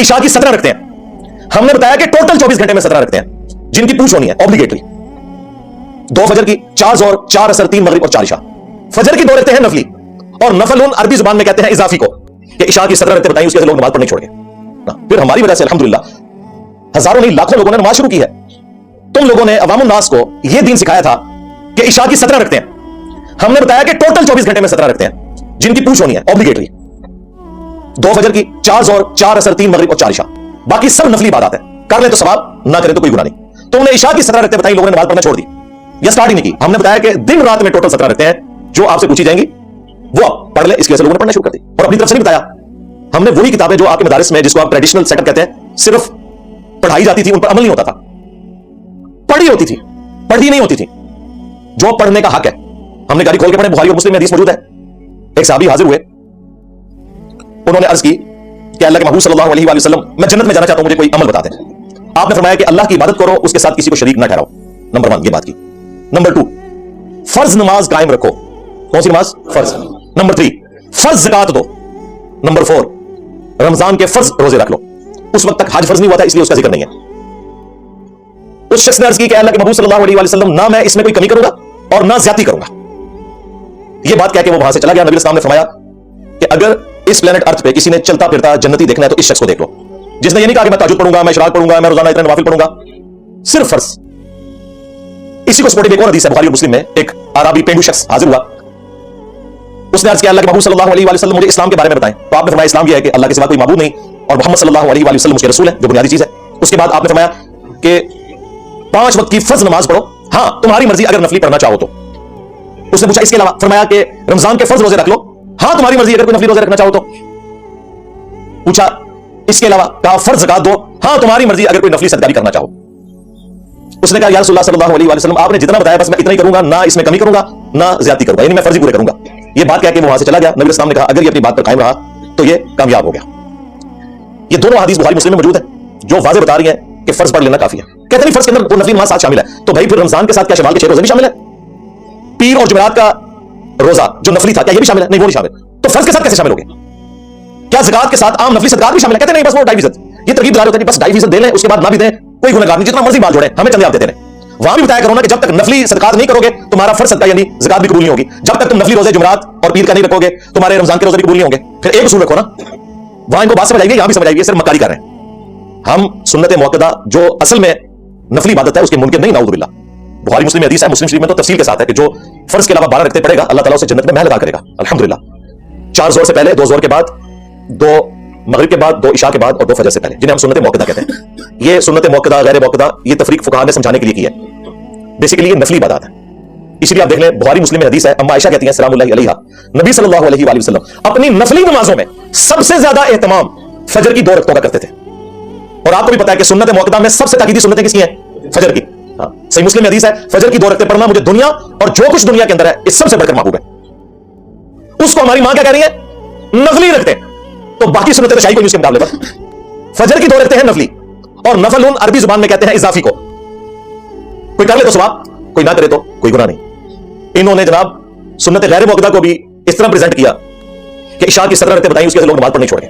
इशा की 17 रखते हैं। हमने बताया कि टोटल 24 घंटे में 17 रखते हैं जिनकी पूछ होनी है ऑब्लिगेटरी। 2 फजर की, 4 ज़ोहर, 4 असर, 3 मगरिब और 4 इशा। फजर की 2 रखते हैं नफली, और नफल उन अरबी जुबान में कहते हैं इजाफी को, कि इशा की 17 रखते बताई उसके लोग नमाज पढ़ने छोड़ गए। फिर हमारी वजह से अल्हम्दुलिल्लाह हजारों नहीं लाखों लोगों ने नमाज शुरू की है। तुम लोगों ने अवामुन नास को यह दीन सिखाया था कि इशा की 17 रखते हैं। हमने बताया कि टोटल 24 घंटे में 17 रखते हैं जिनकी पूछ होनी है ऑब्लिगेटरी। 2 फजर की, 4 ज़ोहर, 4 असर, 3 मगरिब और 4 इशा। बाकी सब नफली इबादत है, कर ले तो सवाब, ना करे तो कोई गुनाह नहीं। तुमने इशा की 17 रखते बताई, लोगों ने नमाज पढ़ना छोड़ दी या स्टार्ट ही नहीं की। हमने बताया कि दिन रात में टोटल 17 रखते हैं, जो आपसे पूछी जाएंगी वो आप पढ़ ले। इसकी वजह से लोगों ने पढ़ना शुरू कर दी और अपनी तरफ से नहीं बताया। हमने वही किताबें जो आपके मदारिस में, जिसको आप ट्रेडिशनल सेटअप कहते हैं, सिर्फ पढ़ाई जाती थी, उन पर अमल नहीं होता था। पढ़ी होती थी, पढ़ी नहीं होती थी, जो पढ़ने का हक है। हमने गाड़ी खोल के पढ़े, बुखारी और मुस्लिम में हदीस मौजूद है। एक साहबी हाजिर हुए, उन्होंने अर्ज की कि अल्लाह के महबूब सल्लल्लाहु अलैहि वसल्लम, मैं जन्नत में जाना चाहता हूं, मुझे कोई अमल बता दें। आपने फरमाया कि अल्लाह की इबादत करो, उसके साथ किसी को शरीक ना ठहराओ। नंबर 1 ये बात की। नंबर 2 फर्ज नमाज कायम रखो। कौन सी नमाज? फर्ज। नंबर 3 फर्ज ज़कात दो। नंबर 4 रमजान के फर्ज रोजे रख लो। उस वक्त तक हज फर्ज नहीं हुआ था, इसलिए उसका जिक्र नहीं है। उस शख्स ने अर्ज की कि अल्लाह के महबूब सल्लल्लाहु अलैहि वसल्लम, ना मैं इसमें कोई कमी करूंगा और ना ज्यादती करूंगा। यह बात कह के वो वहां से चला गया। नबी इस्लाम ने फरमाया कि अगर इस प्लेनेट अर्थ पे किसी ने चलता फिरता जन्नती देखना है तो इस शख्स को देख लो, जिसने ये नहीं कहा कि मैं ताजुद पढ़ूंगा, मैं इशराक पढ़ूंगा, मैं रोजाना इतने नवाफिल पढ़ूंगा, सिर्फ फर्ज। इसी को सपोर्टिव एक और हदीस है बुखारी और मुस्लिम में। एक अरबी पेंडू शख्स हाजिर हुआ, उसने अर्ज किया अल्लाह के महबूब सल्लल्लाहु अलैहि वसल्लम, मुझे इस्लाम के बारे में बताएं। तो आपने फरमाया इस्लाम यह है कि अल्लाह के सिवा कोई माबूद नहीं और मोहम्मद सल्लल्लाहु अलैहि वसल्लम उसके रसूल है, जो बुनियादी चीज है। उसके बाद आपने फरमाया कि 5 वक्त की फर्ज नमाज पढ़ो, हां तुम्हारी मर्जी अगर नफली पढ़ना चाहो तो। उसने पूछा इसके अलावा? फरमाया कि रमजान के फर्ज रोजे रख लो, हां तुम्हारी मर्जी अगर कोई नफली रोजे रखना चाहो तो। पूछा इसके अलावा? कहा फर्ज ज़कात दो, हां तुम्हारी मर्जी अगर कोई नफली सदका भी करना चाहो। उसने कहा या रसूलुल्लाह सल्लल्लाहु अलैहि वसल्लम, आपने जितना बताया बस मैं इतना ही करूंगा, ना इसमें कमी करूंगा ना ज्यादती करूंगा, यानी मैं फर्ज ही पूरे करूंगा। ये बात कह के वो वहां से चला गया। नबी इस्लाम ने कहा अगर ये अपनी बात पर कायम रहा तो ये कामयाब हो गया। ये दोनों हदीस बुखारी मुस्लिम में मौजूद है, जो वाज़ेह बता रही है कि फर्ज पढ़ लेना काफी है। कहते नहीं फर्ज के अंदर वो नफली नमाज साथ शामिल है, तो भाई फिर रमजान के साथ क्या शवाल के 6 रोजे भी शामिल है? पीर और जुमेरात का रोजा जो नफली था, क्या ये भी शामिल है? नहीं, वो नहीं शामिल। तो फर्ज के साथ कैसे शामिल हो गए? क्या ज़कात के साथ आम नफली सदकात भी शामिल है? कहते नहीं, बस वो 2.5%। ये तरकीब होता है, बस 2.5% दे लें, उसके बाद ना भी दें, कोई गुनहगार नहीं, जितना मर्जी माल जोड़े, हमें चंदे आप देते रहे। वहां भी बताया करो ना कि जब तक नफली सदकात नहीं करोगे तुम्हारा फर्ज सदका यानी ज़कात भी कबूल नहीं होगी। जब तक तुम नफली रोजे जुमेरात और पीर का नहीं रखोगे तुम्हारे रमजान के रोजे भी कबूल नहीं होंगे। फिर एक उसूल रखो ना, वहां इनको बात समझ आएगी, यहां भी समझ आएगी, सिर्फ मक्कारी कर रहे हैं हम। सुन्नत मुअक्कदा जो असल में नफली इबादत है उसके मुनकिर नहीं, नाउज़ु बिल्लाह। बुखारी मुस्लिम हदीस है, मुस्लिम शरीफ में तो तफसील के साथ है कि जो फर्ज के अलावा 12 रखते पड़ेगा अल्लाह ताला उसे जन्नत में महल अता करेगा अल्हम्दुलिल्लाह। 4 ज़ोहर से पहले, 2 ज़ोहर के बाद, 2 मगरिब के बाद, 2 इशा के बाद और 2 फजर से पहले, जिन्हें हम सुन्नत मुअक्कदा कहते हैं। ये सुन्नत मुअक्कदा गैर मुअक्कदा ये तफरीक फुक़हा ने समझाने के लिए की है। बेसिकली ये नफली इबादत है, इसलिए आप देख लें बुखारी मुस्लिम में हदीस है, अम्मा आयशा कहती हैं सलामुल्लाहि अलैहा, नबी सल्लल्लाहु अलैहि वसल्लम अपनी नफली नमाजों में सबसे ज्यादा एहतमाम फजर की 2 रकअतों का करते थे। और आपको भी पता है कि सुन्नत मुअक्कदा में सबसे ताकीदी सुन्नतें किसकी हैं? फजर की। सही मुस्लिम में हदीस है, फजर की 2 रकअतें पढ़ना मुझे दुनिया और जो कुछ दुनिया के अंदर है इस सबसे बढ़कर महबूब है। उसको हमारी मां क्या कह रही है? नफली रखते हैं। तो बाकी सुन्नतें तो शाही कोई उसके मुकाबले पर। फजर की 2 रखते हैं नफली, और नफल उन अरबी जुबान में कहते हैं इजाफी को। कोई कर ले तो सवाब, कोई ना करे तो कोई गुनाह नहीं। इन्होंने जनाब सुन्नत गैर मुअक्कदा को भी इस तरह प्रेजेंट किया कि इशा की 17 रकअतें बताई, उसके लोग नमाज पढ़ने छोड़ गए।